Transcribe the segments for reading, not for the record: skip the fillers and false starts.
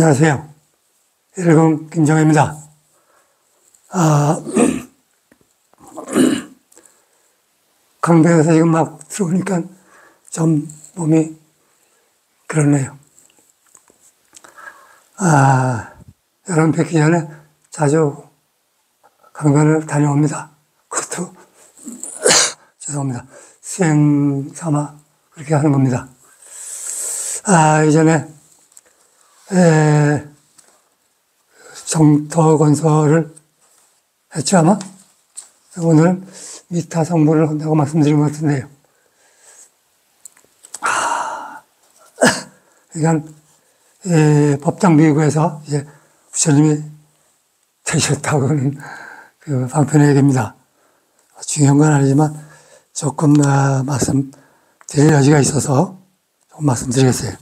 안녕하세요. 일금 김정혜입니다. 강변에서 지금 막 들어오니까 좀 몸이 그렇네요. 여러분 뵙기 전에 자주 강변을 다녀옵니다. 그것도 죄송합니다. 수행 삼아 그렇게 하는 겁니다. 이전에 정토 건설을 했죠, 아마? 오늘은 미타 성불을 한다고 말씀드린 것 같은데요. 그러니까, 법당비구에서 이제 부처님이 되셨다고는 그 방편의 얘기입니다. 중요한 건 아니지만 조금 말씀드릴 여지가 있어서 조금 말씀드리겠어요.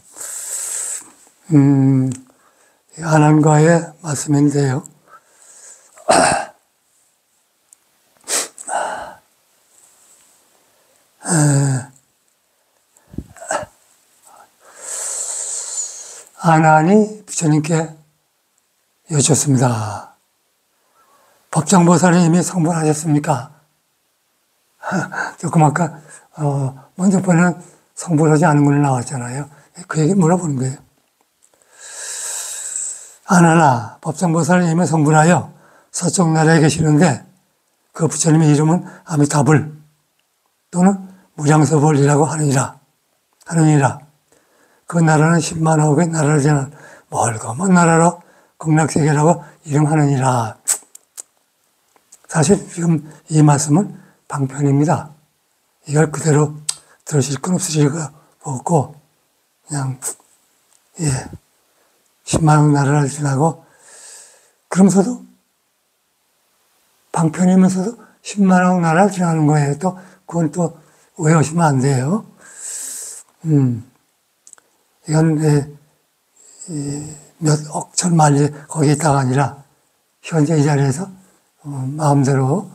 아난과의 말씀인데요. 아난이 부처님께 여쭙습니다. 법정보살이 이미 성불하셨습니까? 조금 아까 먼저 번은 성불하지 않은 걸로 나왔잖아요. 그 얘기 물어보는 거예요. 아나나 법정보살이 이미 성불하여 서쪽 나라에 계시는데 그 부처님의 이름은 아미타불 또는 무량서불이라고 하느니라. 그 나라는 10만억의 나라를 지난 멀고 먼 나라로 극락세계라고 이름하느니라. 사실 지금 이 말씀은 방편입니다. 이걸 그대로 들으실 건 없으실 거 없고 그냥 10만억 나라를 지나고 그러면서도 방편이면서도 10만억 나라를 지나는 거예요. 또 그건 또 오해하시면 안 돼요. 이건 몇 억천만리 거기에 있다가 아니라 현재 이 자리에서 마음대로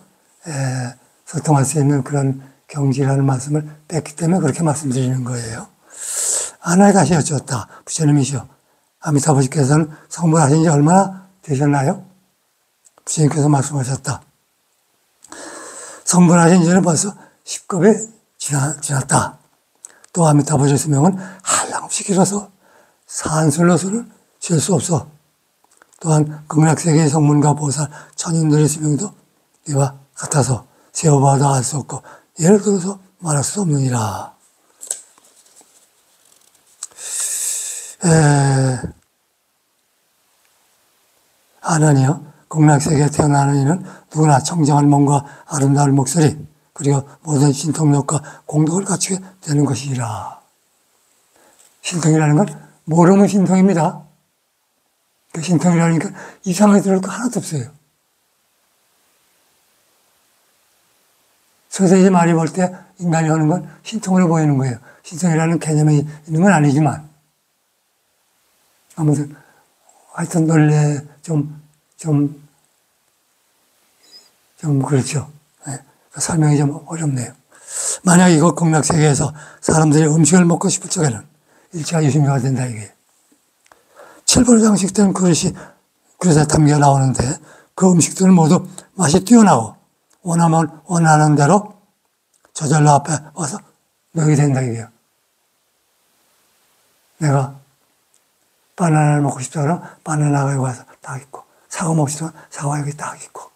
소통할 수 있는 그런 경지라는 말씀을 뺐기 때문에 그렇게 말씀드리는 거예요. 아나에 다시 여쭈었다. 부처님이시여. 아미타부지께서는 성불하신 지 얼마나 되셨나요? 부처님께서 말씀하셨다. 성불하신 지는 벌써 10급이 지났다. 또 아미타부지의 수명은 한량없이 길어서 산술로서는 쉴 수 없어. 또한 극락세계의 성문과 보살, 천인들의 수명도 이와 같아서 세어봐도 알 수 없고 예를 들어서 말할 수 없느니라. 아나니여, 극락세계에 태어나는 이는 누구나 청정한 몸과 아름다운 목소리 그리고 모든 신통력과 공덕을 갖추게 되는 것이라. 신통이라는 건 모르는 신통입니다. 그 신통이라니까 이상하게 들을 거 하나도 없어요. 서서히 많이 볼 때 인간이 하는 건 신통으로 보이는 거예요. 신통이라는 개념이 있는 건 아니지만 아무튼 하여튼 논리 그렇죠. 설명이 좀 어렵네요. 만약 이곳 극락세계에서 사람들이 음식을 먹고 싶을 적에는 일체가 유심히가 된다 이게. 7번으로 장식된 그릇에 담겨 나오는데 그 음식들은 모두 맛이 뛰어나고 원하면 원하는 대로 저절로 앞에 와서 넣게 된다 이게요. 내가 바나나를 먹고 싶다 그러면 바나나가 여기 와서 딱 있고 사과 먹고 싶다 그러면 사과 여기 딱 있고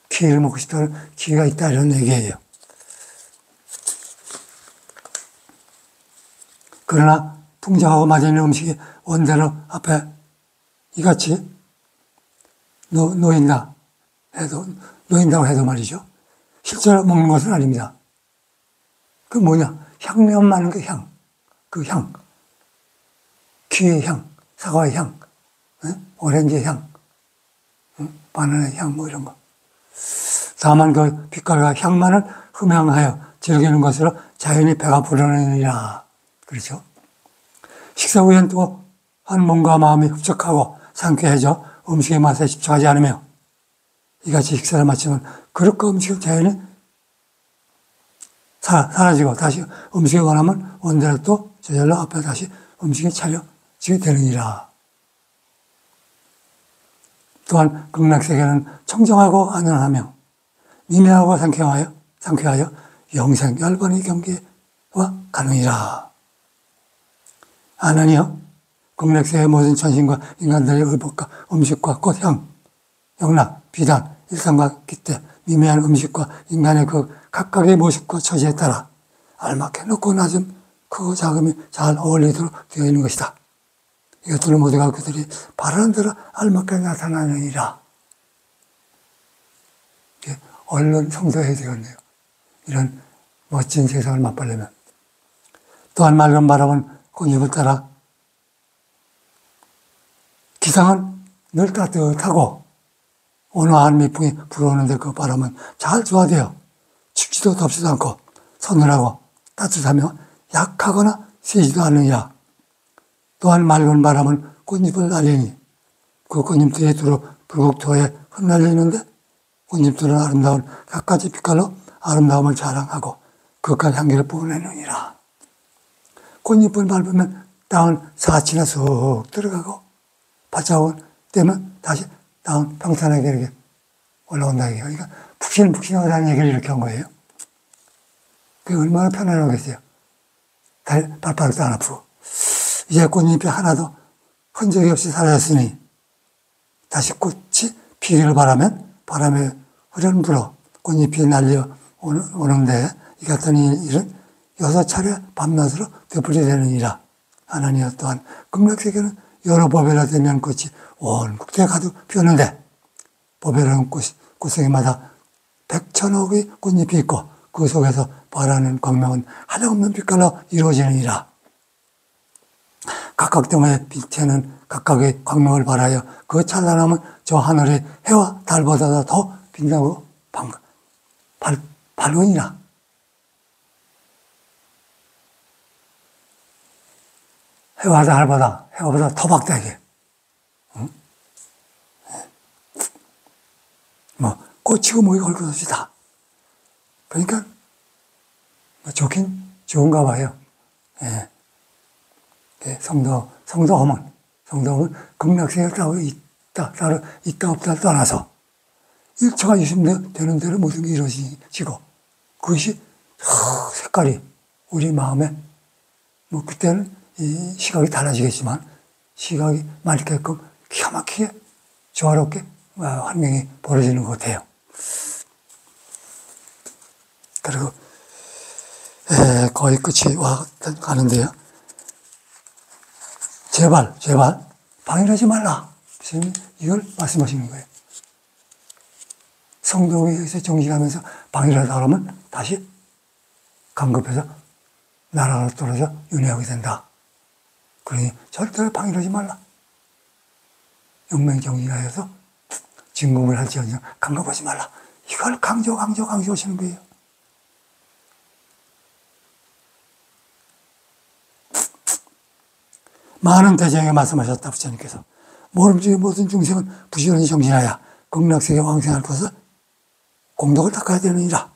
키위를 먹고 싶다 그러면 키위가 있다 이런 얘기예요. 그러나 풍족하고 맛있는 음식이 원대로 앞에 이같이 놓인다고 해도 말이죠. 실제로 먹는 것은 아닙니다. 그 뭐냐? 향내만 많은 그 향. 그 향. 키위의 향, 사과의 향, 오렌지의 향, 바나나의 향, 뭐 이런 거. 다만 그 빛깔과 향만을 흠양하여 즐기는 것으로 자연히 배가 불어내느니라. 그렇죠? 식사 후엔 또 한 몸과 마음이 흡족하고 상쾌해져 음식의 맛에 집중하지 않으며 이같이 식사를 마치면 그릇과 음식은 자연히 사라지고 다시 음식이 원하면 원대로 또 저절로 앞에 다시 음식이 되느니라. 또한 극락세계는 청정하고 안연하며 미묘하고 상쾌하여 영생 열반의 경계와 가능이라. 아나니여 극락세계의 모든 천신과 인간들의 의복과 음식과 꽃향, 영락, 비단, 일상과 기대, 미묘한 음식과 인간의 그 각각의 모습과 처지에 따라 알맞게 높고 낮음, 크고 작음이 잘 어울리도록 되어 있는 것이다. 이것들은 모두가 그들이 바라는 대로 알맞게 나타나느니라. 얼른 성도해야 되겠네요. 이런 멋진 세상을 맛보려면. 또한 맑은 바람은 꽃잎을 따라 기상은 늘 따뜻하고 온화한 미풍이 불어오는데 그 바람은 잘 조화되어 춥지도 덥지도 않고 서늘하고 따뜻하며 약하거나 세지도 않느니라. 또한 맑은 바람은 꽃잎을 날리니 그 꽃잎들이 두루 불국토에 흩날리는데 꽃잎들은 아름다운 갖가지 빛깔로 아름다움을 자랑하고 그윽한 향기를 뿜어내느니라. 꽃잎을 밟으면 땅은 사치나 쑥 들어가고 바짝을 떼면 다시 땅은 평탄하게 이렇게 올라온다. 그러니까 푹신푹신하다는 얘기를 이렇게 한 거예요. 그게 얼마나 편안하겠어요. 발바닥도 안 아프고. 이제 꽃잎이 하나도 흔적이 없이 사라졌으니 다시 꽃이 피기를 바라면 바람에 흐르는 불어 꽃잎이 날려 오는데 이 같은 일은 6차례 밤낮으로 되풀이되느니라. 하나니여 또한 극락세계는 여러 보배라 되면 꽃이 온 국토에 가득 피었는데 보배라는 꽃송이마다 100,000억의 꽃잎이 있고 그 속에서 발하는 광명은 한없는 빛깔로 이루어지느니라. 각각 등의 빛에는 각각의 광명을 발하여 그 찬란함은 저 하늘의 해와 달보다 더 빛나고 밝으니라. 해와 달보다 해와보다 더 박대하게. 응? 뭐 꽃이고 뭐이고 할 것 없이 다. 그러니까 좋긴 좋은가 봐요. 예. 성도험은 극락세계가 따로 있다 없다 떠나서 일처가 있으면 되는 대로 모든 게 이루어지고 그것이 색깔이 우리 마음에 뭐 그때는 이 시각이 달라지겠지만 시각이 맞게끔 기가 막히게 조화롭게 환경이 벌어지는 것 같아요. 그리고 거의 끝이 가는데요. 제발 방해하지 말라. 선생님이 이걸 말씀하시는 거예요. 성도에서 정진하면서 방해를 하다 그러면 다시 강급해서 나라로 떨어져 윤회하게 된다. 그러니 절대로 방해하지 말라. 영맹정진하여서 진공을 할지언정 강급하지 말라. 이걸 강조하시는 거예요. 많은 대중에게 말씀하셨다. 부처님께서 모름지기 모든 중생은 부지런히 정진하여 극락세계 왕생할 것을 공덕을 닦아야 되느니라.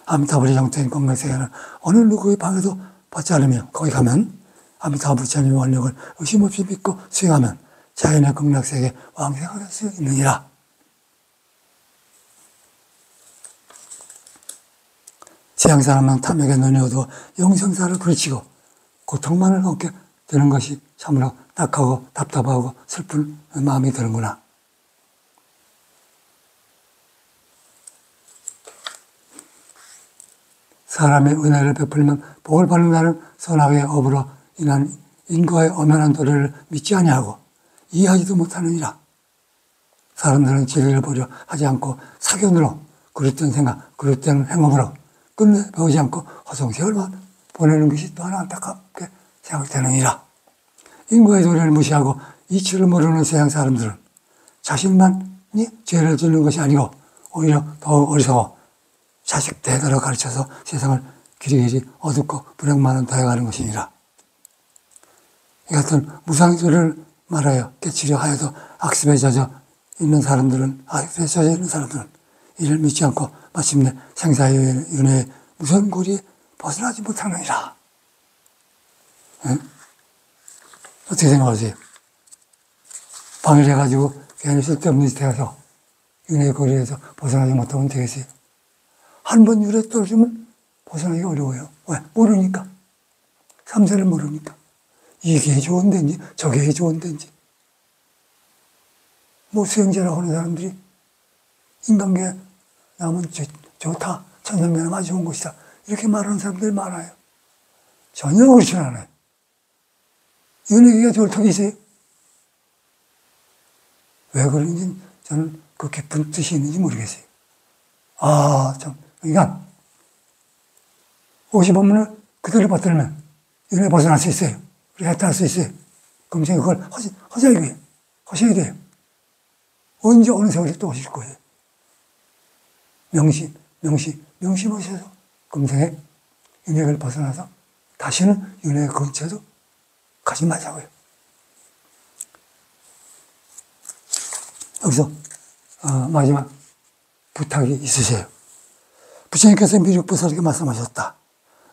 아미타불이 정토인 극락세계는 어느 누구의 방해도 받지 않으며 거기 가면 아미타불 부처님의 원력을 의심 없이 믿고 수행하면 자연의 극락세계 왕생할 수 있느니라. 세상사람은 탐욕에 눈이 어두워 영생사를 그르치고 고통만을 얻게 되는 것이 참으로 딱하고 답답하고 슬픈 마음이 드는구나. 사람의 은혜를 베풀면 복을 받는다는 선악의 업으로 인한 인과의 엄연한 도리를 믿지 아니하고 이해하지도 못하느니라. 사람들은 진리를 보려 하지 않고 사견으로 그릇된 생각, 그릇된 행업으로 끝내 배우지 않고 허송세월만 보내는 것이 또 하나 안타깝게 생각되느니라. 인과의 도리를 무시하고 이치를 모르는 세상 사람들은 자신만이 죄를 짓는 것이 아니고 오히려 더욱 어리석어 자식 대대로 가르쳐서 세상을 길이길이 어둡고 불행만은 더해가는 것이니라. 이 같은 무상소리를 말하여 깨치려 하여도 악습에 젖어 있는 사람들은 이를 믿지 않고 마침내 생사의 윤회의 무서운 고리에 벗어나지 못하느니라. 응? 어떻게 생각하세요? 방해해가지고 괜히 쓸데없는 짓 해서 윤회 거리에서 벗어나지 못하면 되겠어요? 한 번 윤회 떨어지면 벗어나기 어려워요. 왜? 모르니까. 삼세를 모르니까. 이게 좋은 데인지 저게 좋은 데인지. 뭐 수행자라고 하는 사람들이 인간계 나면 좋다. 천상계는 아주 좋은 곳이다. 이렇게 말하는 사람들이 많아요. 전혀 그렇지 않아요. 윤회기가 좋을 턱이 있어요. 왜 그런지 저는 그 깊은 뜻이 있는지 모르겠어요. 참, 그러니까 50원문을 그대로 받들면 윤회 벗어날 수 있어요. 그렇게 했다 할 수 있어요. 그럼 제가 그걸 하자 이거예요. 하셔야 돼요. 언제 어느 세월에 또 하실 거예요. 명심하셔서 금생에 윤회를 벗어나서 다시는 윤회 근처도 가지 말자고요. 여기서 마지막 부탁이 있으세요. 부처님께서 미륵보살에게 말씀하셨다.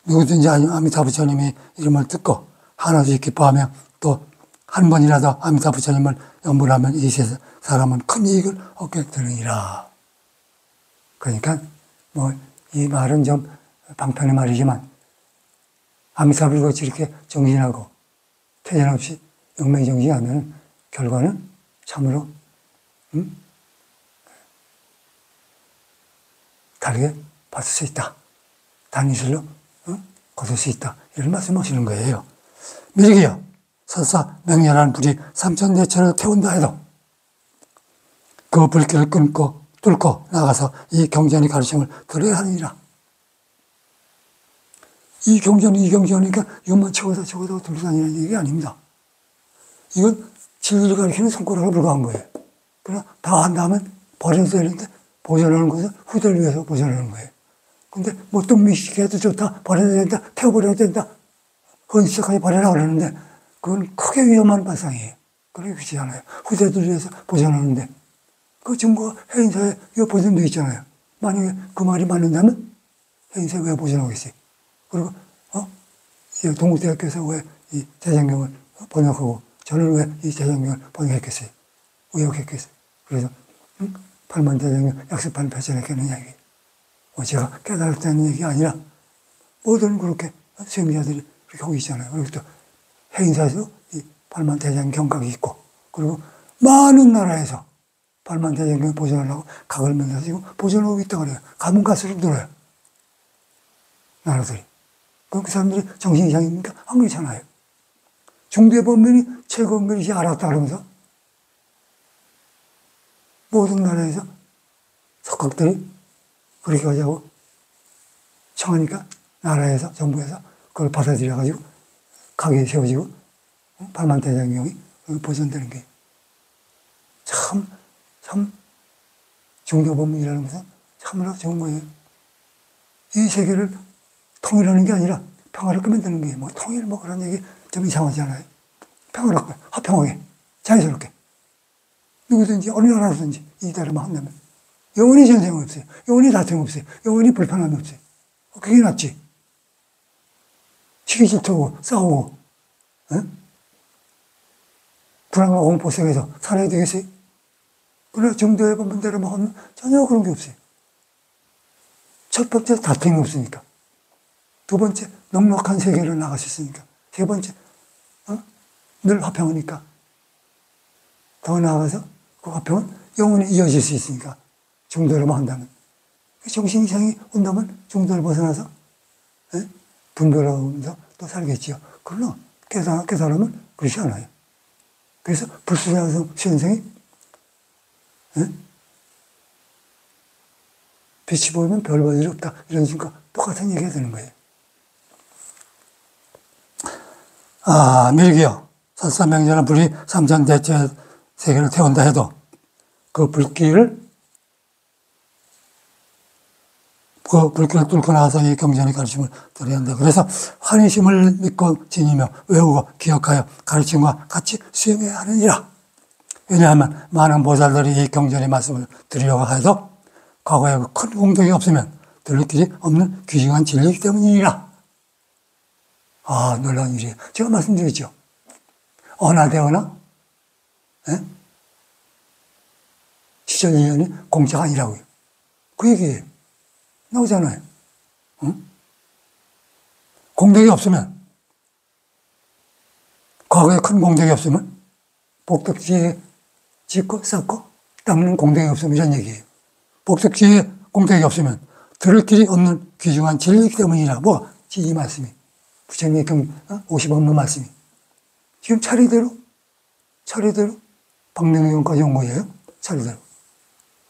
누구든지 아미타 부처님의 이름을 듣고 하나씩 기뻐하며 또 한 번이라도 아미타 부처님을 염불하면 이 사람은 큰 이익을 얻게 되느니라. 그러니까 이 말은 좀 방편의 말이지만 아미타 불같이 이렇게 정진하고 퇴전 없이 영맹정진하면 결과는 참으로 다르게 받을 수 있다. 단이슬로 거둘 수 있다. 이런 말씀하시는 거예요. 미륵이여, 설사 맹렬한 불이 삼천대천을 태운다 해도 그 불길을 끊고 뚫고 나가서 이 경전의 가르침을 들어야 하느니라. 이 경전이니까 이것만 채워다 들고 다니는 얘기 아닙니다. 이건 진리를 가르치는 손가락에 불과한 거예요. 그러나 다 한 다음에 버려야 되는데 보존하는 것은 후대를 위해서 보존하는 거예요. 근데 뭐 똥미식게 해도 좋다, 버려야 된다, 태워버려야 된다, 헌시까지 버려라 그러는데 그건 크게 위험한 발상이에요. 그러기 쉽지 않아요. 후대들 위해서 보존하는데 그 증거가 해인사에 이거 보존되어 있잖아요. 만약에 그 말이 맞는다면 해인사에 왜 보존하겠어요? 그리고 동국대학교에서 왜 이 대장경을 번역하고 저는 왜 이 대장경을 번역했겠어요? 의역했겠어요? 그래서 팔만대장경 약습판 펼쳐냈겠느냐 이게. 제가 깨달았다는 얘기가 아니라 모든 그렇게 수행자들이 그렇게 하고 있잖아요. 그리고 또 해인사에서 이 팔만대장경 경각이 있고 그리고 많은 나라에서 팔만대장경 보존하려고 각을 만들어서 지금 보존하고 있다고 그래요. 가면 갈수록 늘어요. 나라들이. 그럼 그 사람들이 정신 이상입니까? 안 그렇잖아요. 중대 법면이 최고 법면이지 알았다 그러면서 모든 나라에서 석학들이 그렇게 하자고 청하니까 나라에서 정부에서 그걸 받아들여가지고 가게에 세워지고 팔만대장경이 보존되는 게 참 중대법문이라는 것은 참으로 좋은 거예요. 이 세계를 통일하는 게 아니라 평화롭게 만드는 거예요. 뭐 통일 뭐 그런 얘기 좀 이상하잖아요. 평화롭게, 화평하게, 자유스럽게. 누구든지 어느 나라든지 이대로만 한다면 영원히 전쟁 없어요. 영원히 다툼 없어요. 영원히 불편함이 없어요. 그게 낫지. 시기 질투하고 싸우고 불안과 공포 속에서 살아야 되겠어요? 그러나 정도의 법문대로만 하면 전혀 그런 게 없어요. 첫 번째 다툼이 없으니까. 두 번째 넉넉한 세계를 나갈 수 있으니까. 세 번째 늘 화평하니까. 더 나아가서 그 화평은 영원히 이어질 수 있으니까. 중도로만 한다면. 정신 이상이 온다면 중도를 벗어나서 분별하면서 또 살겠지요. 그러나 깨달으면 그렇지 않아요. 그래서 불수자성 수행생이 빛이 보이면 별 볼 일 없다. 이런 식과 똑같은 얘기가 되는 거예요. 미륵이여, 설사 맹렬한 불이 삼천대천 세계를 태운다 해도 그 불길을 뚫고 나가서 이 경전의 가르침을 들어야 한다. 그래서 환희심을 믿고 지니며 외우고 기억하여 가르침과 같이 수행해야 하느니라. 왜냐하면 많은 보살들이 이 경전의 말씀을 들으려고 해도 과거에 큰 공덕이 없으면 들을 길이 없는 귀중한 진리이기 때문이니라. 놀라운 일이에요. 제가 말씀드렸죠. 언하되거나 시절인연이 공짜가 아니라고요. 그 얘기예요. 나오잖아요. 응? 공덕이 없으면, 과거에 큰 공덕이 없으면 복덕지에 짓고 쌓고 닦는 공덕이 없으면 이런 얘기예요. 복덕지에 공덕이 없으면 들을 길이 없는 귀중한 진리이기 때문이라. 뭐가? 이 말씀이. 부처님의 50원문 말씀이. 지금 차례대로 방명경까지 온 거예요. 차례대로.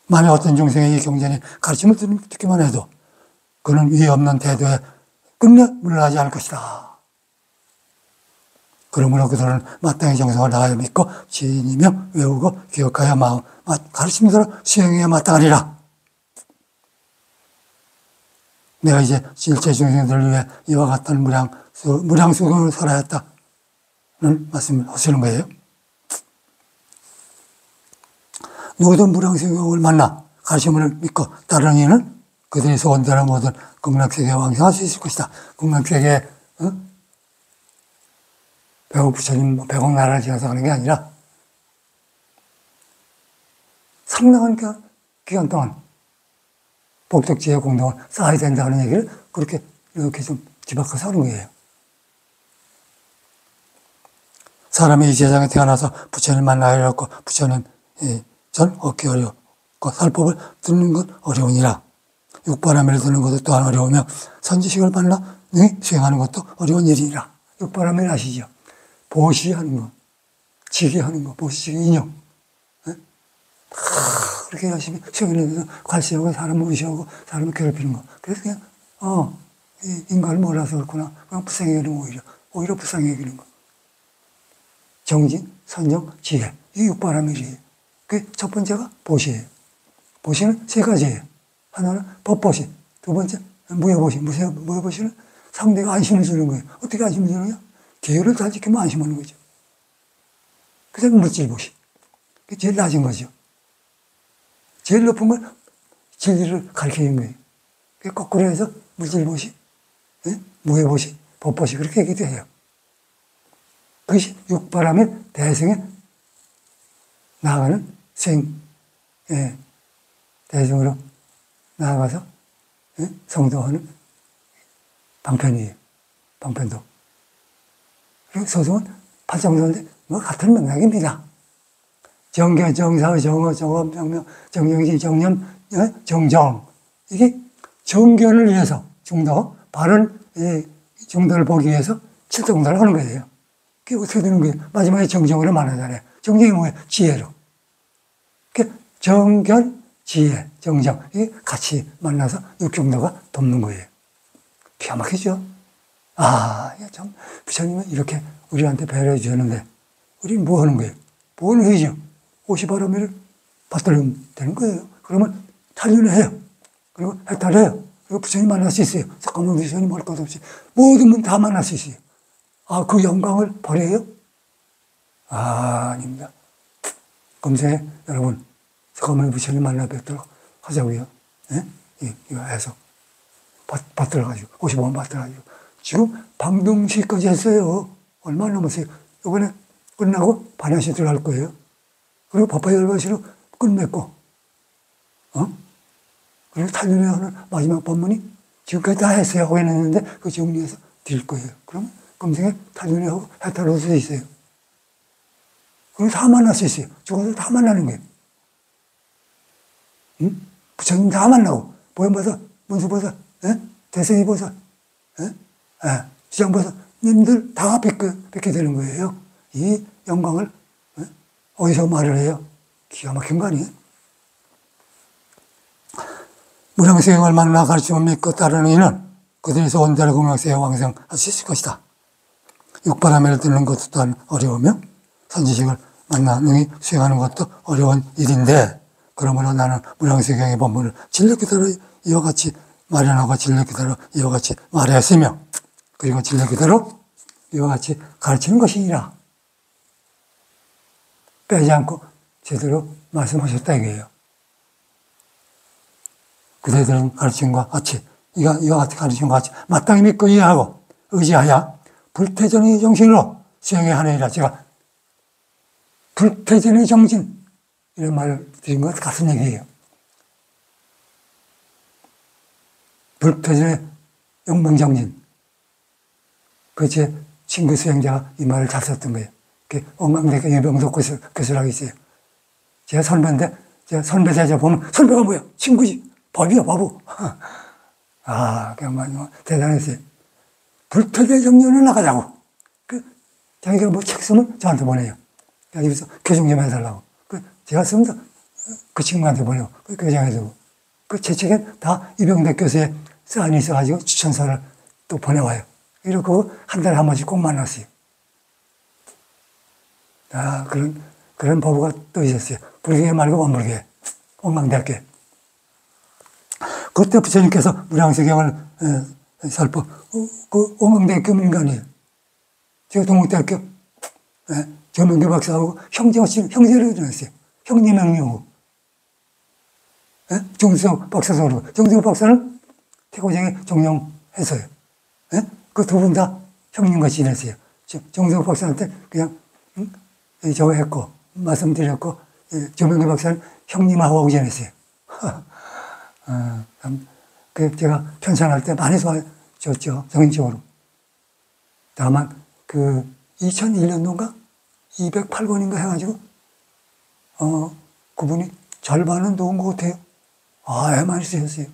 만약 어떤 중생의 이 경전의 가르침을 듣기만 해도 그는 위에 없는 태도에 끝내 물러나지 않을 것이다. 그러므로 그들은 마땅히 정성을 다하여 믿고 지인이며 외우고 기억하여 마음 가르침대로 수행해야 마땅하리라. 내가 이제 실제 중생들을 위해 이와 같은 무량수경을 살아야 했다는 말씀을 하시는 거예요. 누구든 무량수경을 만나 가르침을 믿고 따르는 이는 그들이 소원대로 모든 극락세계에 왕성할 수 있을 것이다. 극락세계에 백억 부처님, 백억 나라를 지나서 가는 게 아니라 상당한 기간 동안 복덕지의 공덕을 쌓아야 된다는 얘기를 그렇게 이렇게 좀 뒤바꿔서 하는 거예요. 사람이 이 세상에 태어나서 부처님 만나야 했고 부처님 전 얻기 어려웠고 살법을 듣는 건 어려우니라. 육바라밀을 듣는 것도 또한 어려우며 선지식을 만나 능히 수행하는 것도 어려운 일이니라. 육바라밀 아시죠? 보시하는 거, 지기하는 거, 보시지기 인형. 그렇게 열심히 수행하면서 관시하고 사람 무시하고 사람을 괴롭히는 거. 그래서 그냥 인간을 몰라서 그렇구나. 그냥 불쌍히 여기는 오히려 불쌍히 여기는 거. 정진, 선정, 지혜. 이 육바라밀이에요. 그 첫 번째가 보시예요. 보시는 세 가지예요. 하나는 법보시, 두 번째 무효보시. 무효보시는 상대가 안심을 주는 거예요. 어떻게 안심을 주느냐? 계율을 다 지키면 안심하는 거죠. 그 다음에 물질보시. 그게 제일 낮은 거죠. 제일 높은 건 진리를 가르치는 거예요. 그게 거꾸로 해서 물질보시, 무효보시, 법보시 그렇게 얘기도 해요. 그것이 육바라밀 대승에 나아가는 대승으로 나아가서 성도하는 방편이에요. 방편도. 그리고 소송은 팔정도인데 뭐 같은 맥락입니다. 정견, 정사, 정어, 정업, 정명, 정영시, 정념, 정정. 이게 정견을 위해서 중도, 바른 중도를 보기 위해서 칠동도를 하는 거예요. 그게 어떻게 되는 거예요? 마지막에 정정으로 말하잖아요. 정정이 뭐예요? 지혜로. 정견, 지혜, 정정. 이게 같이 만나서 육중도가 돕는 거예요. 기가 막히죠? 참, 부처님은 이렇게 우리한테 배려해 주셨는데, 우리는 뭐 하는 거예요? 뭘 회죠? 50바라밀을 받들면 되는 거예요. 그러면 탄륜을 해요. 그리고 해탈을 해요. 그리고 부처님 만날 수 있어요. 잠깐만 부처님 할 것 없이. 모든 분 다 만날 수 있어요. 그 영광을 버려요? 아닙니다. 금세 여러분, 잠깐만 부처님 만나 뵙도록 하자고요. 이거 해서. 받들어가지고, 50원 받들어가지고. 지금 방등시까지 했어요. 얼마 남았어요? 이번에 끝나고 반야시 들어갈 거예요. 그리고 법화열반시로 끝맺고, 그리고 탄륜에 하는 마지막 법문이 지금까지 다 했어요. 하고 해놨는데, 그 정리해서 드릴 거예요. 그럼 금생에 탄륜에 하고 해탈할 수 있어요. 그리고 다 만날 수 있어요. 죽어서 다 만나는 거예요. 부처님 다 만나고, 보현보살, 문수보살, 대승이보살, 지장보살님들 다 뵙게 되는 거예요. 이 영광을 어디서 말을 해요? 기가 막힌 거 아니에요? 무량수행을 만나 가르침을 믿고 따르는 이는 그들에서 온대로 극락세계에 왕생할 수 있을 것이다. 육바라밀을 듣는 것도 또한 어려우며 선지식을 만나 능히 수행하는 것도 어려운 일인데, 그러므로 나는 무량수행의 본문을 진리 그대로 이와 같이 마련하고 진리 그대로 이와 같이 말했으며, 그리고 진리 그대로 이와 같이 가르치는 것이니라. 빼지 않고 제대로 말씀하셨다 이거예요. 그대들은 가르침과 같이, 이와 같이 가르침과 같이 마땅히 믿고 이해하고 의지하여 불태전의 정신으로 수행해야 하느니라. 제가 불태전의 정진, 이런 말을 드린 것 같은 얘기예요. 불태전의 영맹정진. 그 제 친구 수행자가 이 말을 잘 썼던 거예요. 엉망대가 유병석 교수라고 있어요. 제가 선배인데, 제가 선배 세자 보면, 선배가 뭐야? 친구지. 법이야, 바보. 아, 그냥 대단했어요. 불태전의 정진을 나가자고. 자기가 뭐 책 쓰면 저한테 보내요. 여기서 교정 좀 해달라고. 제가 쓰면 그 친구한테 보내고, 교정해주고. 제 책엔 다 이병대 교수의 사인이 있어가지고 추천서를 또 보내와요. 이러고 한 달에 한 번씩 꼭 만났어요. 아, 그런 법우가 또 있었어요. 불교계 말고 원불교계, 엉망대학교에. 그때 부처님께서 무량수경을 설법, 그 엉망대학교 민간이에요. 제가 동국대학교, 조명규 박사하고 형제를 일어났어요. 형님명령하고. 정수석 박사도 그러고. 정수석 박사는 태고정에 정령했어요. 그 두 분 다 형님같이 지냈어요. 정수석 박사한테 그냥, 저거 했고, 말씀드렸고, 조명규 박사는 형님하고 지냈어요. 제가 편찬할 때 많이 도와줬죠. 정신적으로. 다만, 2001년도인가? 208권인가 해가지고, 그분이 절반은 놓은 것 같아요. 아, 많이 쓰셨어요.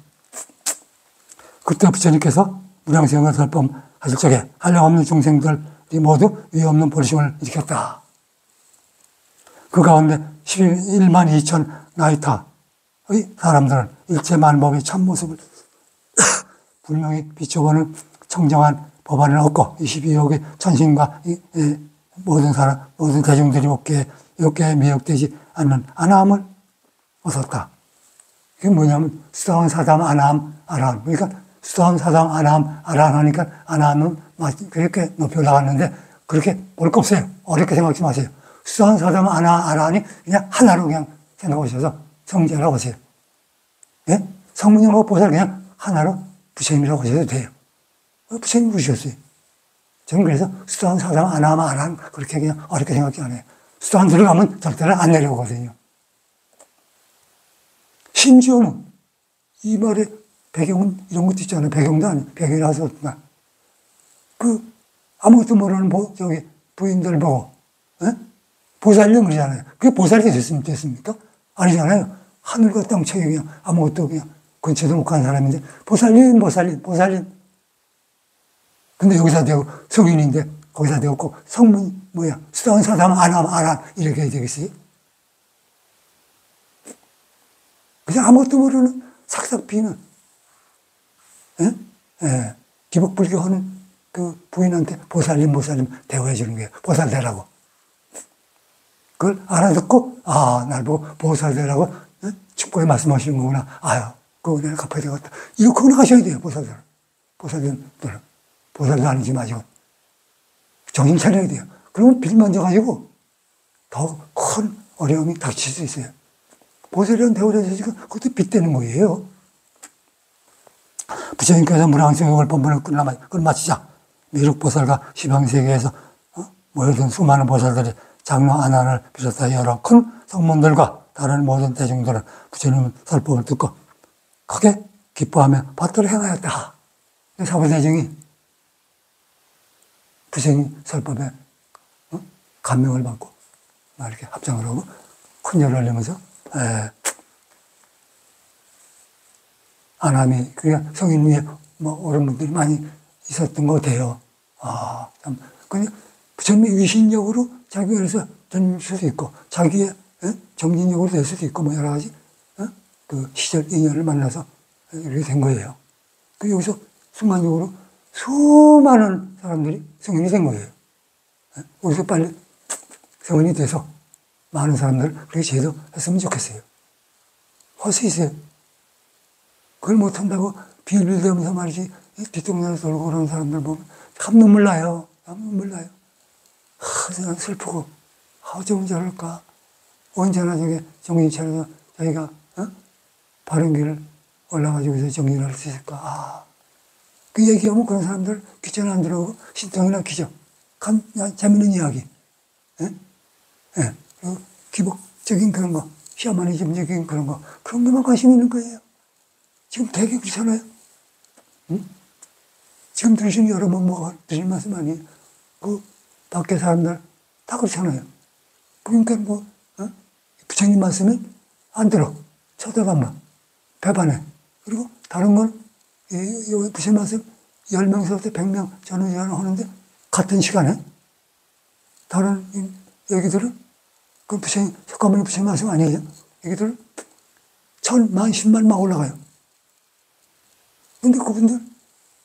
그때 부처님께서 무량수경을 설법하실 적에 한량없는 중생들이 모두 위에 없는 보리심을 일으켰다. 그 가운데 11만 2천 나이타의 사람들은 일체 만법의 참모습을 분명히 비춰보는 청정한 법안을 얻고 22억의 천신과 모든 사람, 모든 대중들이 어깨에 미혹되지 않는 안함을 얻었다. 이게 뭐냐면 수다원 사담 안함 아람. 그러니까 수다원 사담 안함 아람 하니까 안함은 그렇게 높이 올라갔는데 그렇게 볼 거 없어요. 어렵게 생각하지 마세요. 수다원 사담 안함 아람이 그냥 하나로 그냥 생각하셔서 성자라고 하세요. 예? 성문이하고 보살 그냥 하나로 부처님이라고 하셔도 돼요. 부처님 부르셨어요. 저는 그래서 수다원 사담 안함 아람 그렇게 그냥 어렵게 생각이 안 해요. 수다원 들어가면 절대로 안 내려오거든요. 심지어는 이 말의 배경은 이런 것도 있잖아요. 배경도 아니에요. 배경이라서 아무것도 모르는 부인들 보고 보살령 그러잖아요. 그게 보살이 됐습니까? 아니잖아요. 하늘과 땅 차이 그냥 아무것도 그냥 근처도 못 가는 사람인데 보살린. 근데 여기다 대고 성인인데 거기다 대고 꼭 성문 뭐야 수다원 사담 안함 이렇게 해야 되겠어요? 그냥 아무것도 모르는 삭삭 비는, 기복불교 하는 그 부인한테 보살님 대우해 주는 거예요. 보살되라고. 그걸 알아듣고, 날 보고 보살되라고 축구에 말씀하시는 거구나. 아유, 그거 내가 갚아야 되겠다. 이렇게 나가셔야 돼요, 보살들. 보살도 아니지 마시고. 정신 차려야 돼요. 그러면 빌 만져가지고 더 큰 어려움이 닥칠 수 있어요. 보살이라는 대우를 해주니까 그것도 빗대는 거예요. 부처님께서 무량수경을 본문을 끝마치자 미륵보살과 시방세계에서 모여든 수많은 보살들이 장로 안한을 비롯한 여러 큰 성문들과 다른 모든 대중들은 부처님 설법을 듣고 크게 기뻐하며 받들어 행하였다. 사부대중이 부처님 설법에 감명을 받고 이렇게 합장을 하고 큰 열을 내면서 안함이, 그게 성인 위에 옳은 분들이 많이 있었던 것 같아요. 참. 부처님이 위신력으로 자기가 그래서 될 수도 있고, 자기의 정진력으로 될 수도 있고, 여러 가지, 그 시절 인연을 만나서 이렇게 된 거예요. 여기서 순간적으로 수많은 사람들이 성인이 된 거예요. 우리도 빨리 성인이 돼서 많은 사람들 그렇게 제도했으면 좋겠어요. 할 수 있어요. 그걸 못한다고 비일비재면서 말이지 뒷동산에 돌고 그러는 사람들 보면 참 눈물 나요. 참 슬프고 어쩌면 저럴까. 언제나 저게 정신 차려서 자기가 바른 길을 올라가지고 정신을 할 수 있을까. 그 얘기하면 그런 사람들 귀찮아 안 들어오고 신통이나 기죠. 참 재밌는 이야기. 기복적인 그런 거, 샤머니즘적인 그런 거, 그런 데만 관심 있는 거예요. 지금 되게 그렇잖아요. 응? 지금 들으신 여러분 뭐 드신 말씀 아니에요? 그 밖에 사람들 다 그렇잖아요. 그러니까 뭐 부처님 말씀은 안 들어. 쳐다봐만. 배반해. 그리고 다른 건 부처님 말씀 10명에서부터 100명 전후전을 하는데 같은 시간에 다른 여기들은 그 부처님 석가모니 부처님 말씀 아니에요? 여기들은 1000만, 10만 막 올라가요. 근데 그분들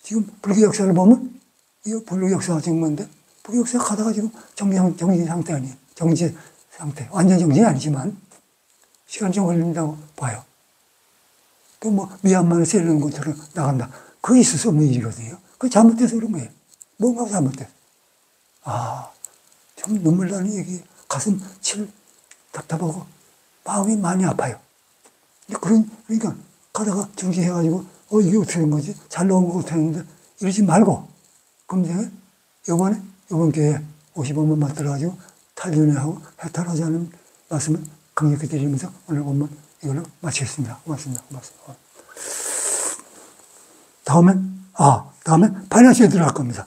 지금 불교 역사를 보면 이 불교 역사가 지금 뭔데 불교 역사가 가다가 지금 정지 상태 아니에요. 정지 상태. 완전 정지는 아니지만 시간이 좀 걸린다고 봐요. 또 뭐 미얀마를 세르는 것처럼 나간다. 그게 있을 수 없는 일이거든요. 그게 잘못돼서 그런 거예요. 뭔가 잘못돼서. 아, 좀 눈물 나는 얘기, 가슴 답답하고 마음이 많이 아파요. 그러니까 가다가 중지해가지고 이게 어떻게 된 거지? 잘 나온 거 어떻게 했는데 이러지 말고 금생에 이번 기회에 50원만 맞들어가지고 탈윤회하고 해탈하자는 말씀을 강력히 드리면서 오늘 본문 이걸로 마치겠습니다. 고맙습니다. 다음엔 파이낸스에 들어갈 겁니다.